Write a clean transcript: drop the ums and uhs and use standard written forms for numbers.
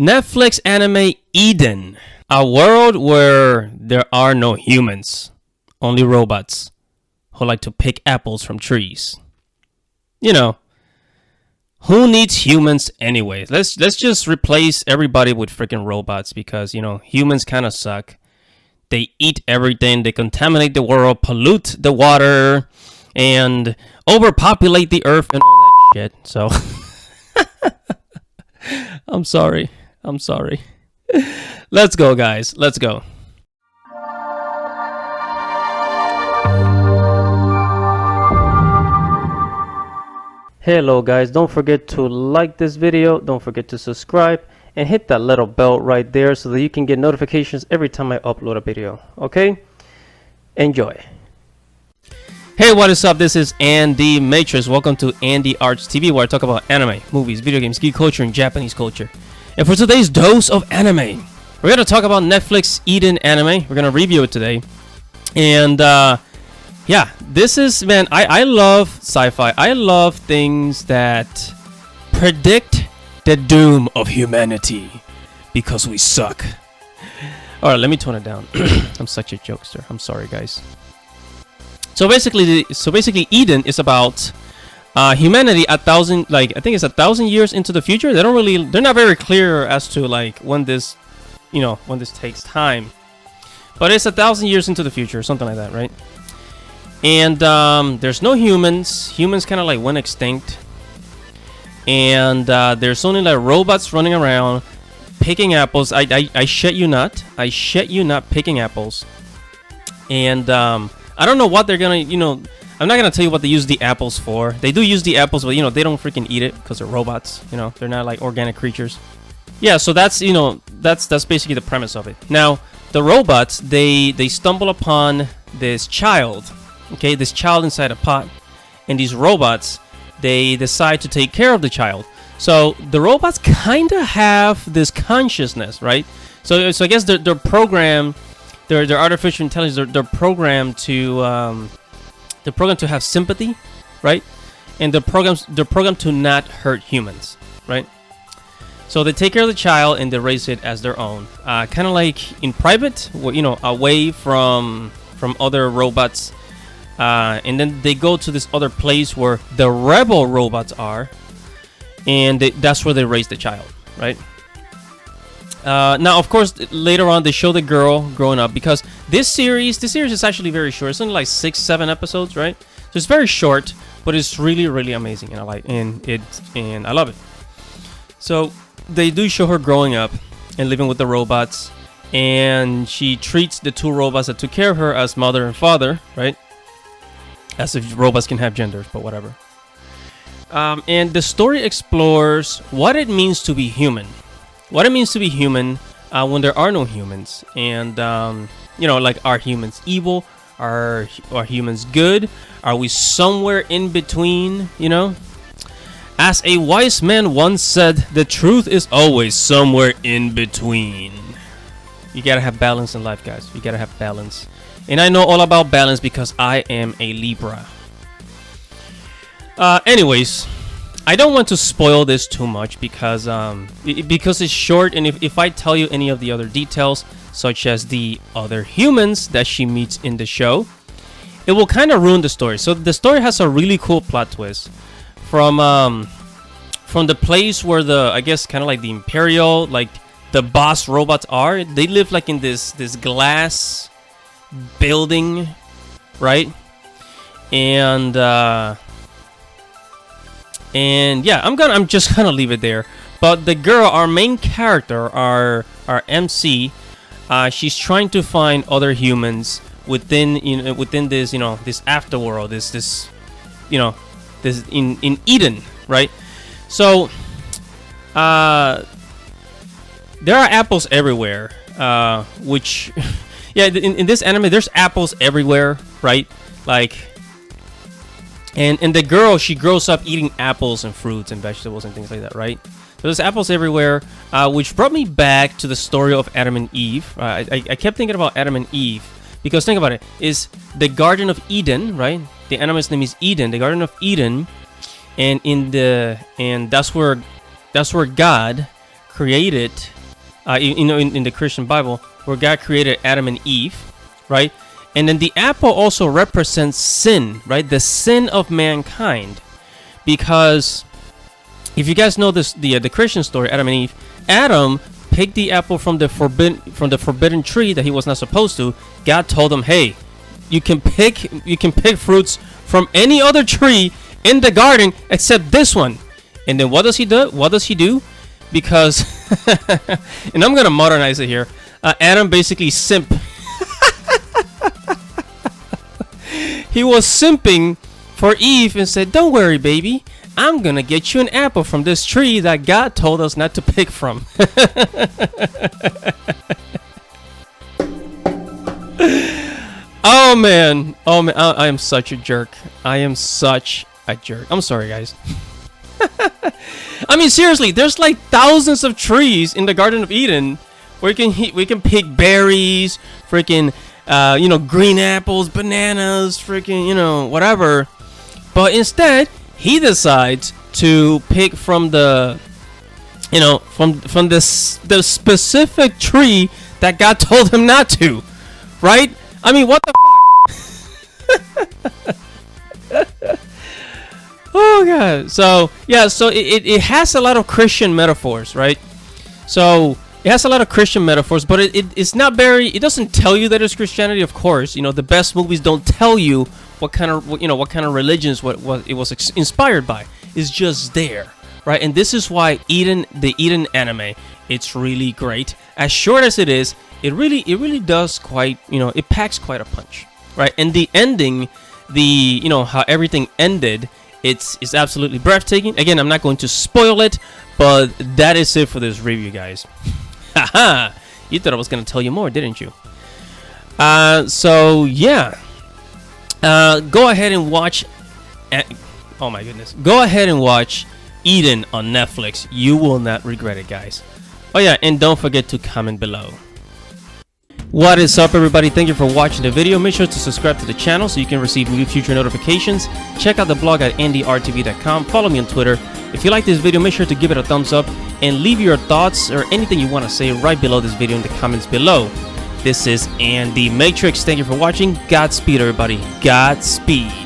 Netflix anime Eden. A world where there are no humans, only robots who like to pick apples from trees. You know, who needs humans anyway? Let's just replace everybody with freaking robots because, humans kind of suck. They eat everything, they contaminate the world, pollute the water, and overpopulate the earth and all that shit. So I'm sorry. Let's go, guys. Let's go. Hello, guys. Don't forget to like this video. Don't forget to subscribe and hit that little bell right there so that you can get notifications every time I upload a video. Okay? Enjoy. Hey, what is up? This is Andy Matrix. Welcome to Andy Arts TV, where I talk about anime, movies, video games, geek culture, and Japanese culture. And for today's dose of anime, we're going to talk about Netflix Eden anime. We're going to review it today. And, yeah, this is, man, I love sci-fi. I love things that predict the doom of humanity because we suck. All right, let me tone it down. I'm such a jokester. I'm sorry, guys. So basically, Eden is about humanity I think it's 1,000 years into the future. They're not very clear as to when this takes time, but it's 1,000 years into the future, something like that, right? And there's no humans. Humans kind of went extinct, and there's only robots running around picking apples. I shit you not, picking apples, and I don't know what they're gonna, I'm not gonna tell you what they use the apples for. They do use the apples, but they don't freaking eat it because they're robots. They're not like organic creatures. Yeah, so that's that's basically the premise of it. Now, the robots they stumble upon this child, this child inside a pot, and these robots they decide to take care of the child. So the robots kind of have this consciousness, right? So I guess they're programmed. They're artificial intelligence. They're programmed to have sympathy, right? And they're programmed to not hurt humans, right? So they take care of the child and they raise it as their own, kind of like in private, away from other robots. And then they go to this other place where the rebel robots are, and that's where they raise the child, right? Now, of course, later on they show the girl growing up because this series is actually very short. It's only like 6-7 episodes, right? So it's very short, but it's really, really amazing, and I love it. So they do show her growing up and living with the robots, and she treats the two robots that took care of her as mother and father, right? As if robots can have genders, but whatever. And the story explores what it means to be human. What it means to be human when there are no humans, and are humans evil? Are humans good? Are we somewhere in between? As a wise man once said, the truth is always somewhere in between. You gotta have balance in life, guys. You gotta have balance, and I know all about balance because I am a Libra. Anyways. I don't want to spoil this too much because it's short, and if I tell you any of the other details, such as the other humans that she meets in the show, it will kind of ruin the story. So the story has a really cool plot twist from the place where I guess kind of like the Imperial, the boss robots are. They live in this glass building, right? And yeah, I'm just gonna leave it there. But the girl, our main character, our MC, she's trying to find other humans within this this afterworld, this in Eden, right? So there are apples everywhere, which yeah, in this anime there's apples everywhere, right? And the girl, she grows up eating apples and fruits and vegetables and things like that, right? So there's apples everywhere, which brought me back to the story of Adam and Eve. I kept thinking about Adam and Eve because think about it, is the Garden of Eden, right? The anime's name is Eden, the Garden of Eden, and that's where God created, in the Christian Bible, where God created Adam and Eve, right? And then the apple also represents sin, right? The sin of mankind. Because if you guys know this, the Christian story, Adam and Eve, Adam picked the apple from the forbidden tree that he was not supposed to. God told him, "Hey, you can pick fruits from any other tree in the garden except this one." And then what does he do? Because, and I'm gonna modernize it here. Adam basically simped. He was simping for Eve and said, "Don't worry, baby. I'm gonna get you an apple from this tree that God told us not to pick from." Oh man, I am such a jerk. I'm sorry, guys. I mean, seriously, there's like thousands of trees in the Garden of Eden where we can pick berries, freaking, green apples, bananas, freaking, whatever. But instead, he decides to pick from the specific tree that God told him not to, right? I mean, what the fuck? Oh god. So yeah, so it has a lot of Christian metaphors, right? So it has a lot of Christian metaphors, but it's not very. It doesn't tell you that it's Christianity, of course. The best movies don't tell you what kind of religions what it was inspired by. It's just there, right? And this is why the Eden anime, it's really great. As short as it is, it really does quite, it packs quite a punch, right? And the ending, how everything ended, it's absolutely breathtaking. Again, I'm not going to spoil it, but that is it for this review, guys. Haha, you thought I was going to tell you more, didn't you? So yeah, go ahead and watch. Oh my goodness, go ahead and watch Eden on Netflix. You will not regret it, guys. Oh yeah, and don't forget to comment below. What is up, everybody? Thank you for watching the video. Make sure to subscribe to the channel so you can receive new future notifications. Check out the blog at andyrtv.com. Follow me on Twitter. If you like this video, make sure to give it a thumbs up and leave your thoughts or anything you want to say right below this video in the comments below. This is Andy Matrix. Thank you for watching. Godspeed, everybody. Godspeed.